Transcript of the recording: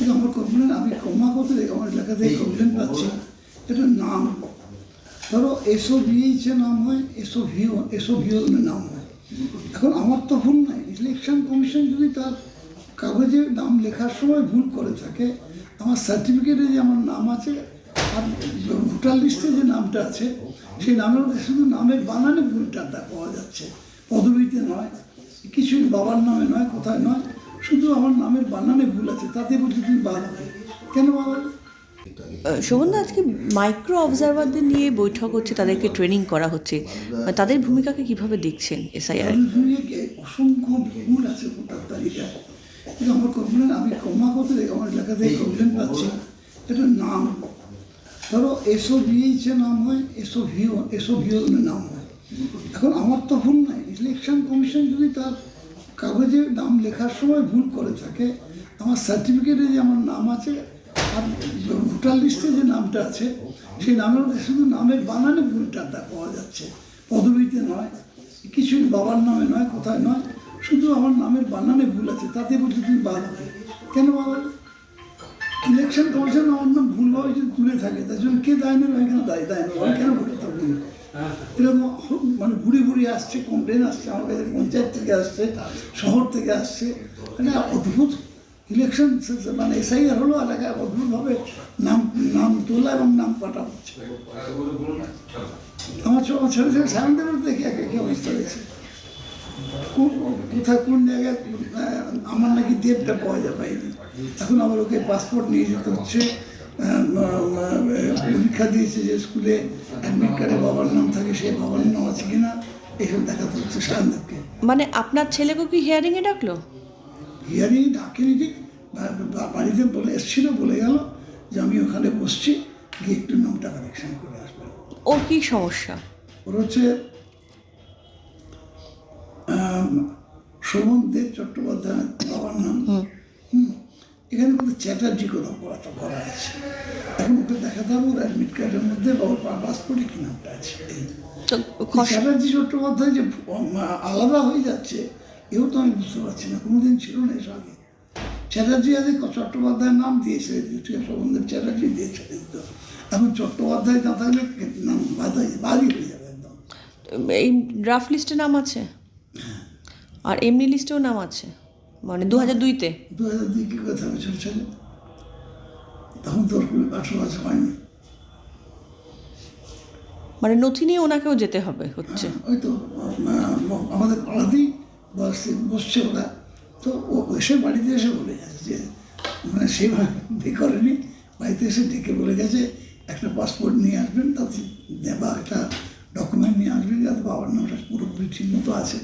কিন্তু আমার কমপ্লেন, আমি ক্রমাগত আমার এলাকাতে কমপ্লেন পাচ্ছি, এটা নাম ধরো SOVH নাম হয়, SOVO নাম হয়। এখন আমার তো ভুল নাই, ইলেকশন কমিশন যদি তার কাগজে নাম লেখার সময় ভুল করে থাকে, আমার সার্টিফিকেটে যে আমার নাম আছে আর ভোটার লিস্টে যে নামটা আছে সেই নামের মধ্যে শুধু নামের বানানে ভুলটা পাওয়া যাচ্ছে, পদবিতে নয়, কিছুই বাবার নামে নয়, কোথায় নয়, শুধু আমার নামের বানানে ভুল আছে, তাতে বলছি তুমি বাদ হবে। কেন বাদ হবে? শোভনদা, আজকে মাইক্রো অবজারভারদের নিয়ে বৈঠক হচ্ছে, তাদেরকে ট্রেনিং করা হচ্ছে, তাদের ভূমিকাকে কিভাবে দেখছেন এসআইআর? অসংখ্য ভুল আছে ভোটার তালিকায়। কিন্তু আমার কমপ্লেন, আমি ক্রমাগত আমার এলাকাতে কমপ্লেন পাচ্ছি, এটা নাম ধরো SOVH নাম হয়, SOVO নাম হয়। এখন আমার তো ভুল নাই, ইলেকশন কমিশন যদি তার কাগজে নাম লেখার সময় ভুল করে থাকে, আমার সার্টিফিকেটে যে আমার নাম আছে আর ভোটার লিস্টে যে নামটা আছে সেই নামের মধ্যে শুধু নামের বানানে ভুলটা পাওয়া যাচ্ছে, পদবিতে নয়, কিছুই বাবার নামে নয়, কোথায় নয়, শুধু আমার নামের বানানে ভুল আছে, তাতে বলছি তুমি বাদ হবে। কেন বাদ হবে? ইলেকশন কমিশন আমার নাম ভুলভাবে যদি তুলে থাকে তার জন্য কে দায় নেবে? এখানে দায় নেবে, আমি কেন ভোটে থাকবো না? এরকম মানে ঘুরে আসছে, কমপ্লেন আসছে আমার কাছে, পঞ্চায়েত থেকে আসছে, শহর থেকে আসছে, মানে অদ্ভুত ইলেকশন মানে SIR হলো এলাকায় অদ্ভুতভাবে নাম তোলা এবং নাম কাটা হচ্ছে। আমার ছেলে সামনে দেখি একই অবস্থা হয়েছে, কোথায় কোন জায়গায় আমার নাকি দেবটা পাওয়া যায়নি, এখন আবার ওকে পাসপোর্ট নিয়ে যেতে হচ্ছে, পরীক্ষা দিয়েছে যে স্কুলে অ্যাডমিট কার্ডে বাবার নাম থাকে, সেই বাবার নাম আছে কিনা এইসব দেখাতে হচ্ছে সায়নদেবকে। মানে আপনার ছেলেকে কি হিয়ারিংয়ে ডাকলো? হিয়ারিং ডাকেনি, ঠিক বাড়িতে বলে এসেছিল, বলে গেল যে আমি ওখানে বসছি, গিয়ে একটু নামটা কালেকশন করে আসবেন। ওর কি সমস্যা? ওর হচ্ছে শোভনদেব চট্টোপাধ্যায় বাবার নাম। এখানে কিন্তু চ্যাটার্জি কোথাও পড়াটা করা আছে, এখন ওকে দেখাতে হবে ওর অ্যাডমিট কার্ডের মধ্যে বা ওর পাসপোর্টে কি নামটা আছে। এই চ্যাটার্জি চট্টোপাধ্যায় যে আলাদা হয়ে যাচ্ছে, এও তো আমি বুঝতে পারছি না, কোনোদিন ছিল না এসব আগে। চ্যাটার্জি আগে চট্টোপাধ্যায়ের নাম দিয়ে ছেড়ে দিত, শোভনদেব চ্যাটার্জি দিয়ে ছেড়ে দিত, এখন চট্টোপাধ্যায় না থাকলে নাম বাদই হয়ে যাবে একদম। এই ড্রাফট লিস্টে নাম আছে আর এমনি লিস্টেও নাম আছে, মানে 2002-তে। 2002 কি কথা হবে ছোট ছেলে, তখন তোর 18 বছর হয়নি। মানে নথি নিয়ে ওনাকেও যেতে হবে হচ্ছে। ওই তো আমাদের পাড়াতেই বসছে ওরা, তো ও এসে বাড়িতে এসে বলে গেছে যে মানে সেভাবে করেনি, বাড়িতে এসে ডেকে বলে গেছে একটা পাসপোর্ট নিয়ে আসবেন, তাতে বা একটা ডকুমেন্ট নিয়ে আসবেন যাতে বাবার নামটা পুরোপুরি ঠিক মতো আছে।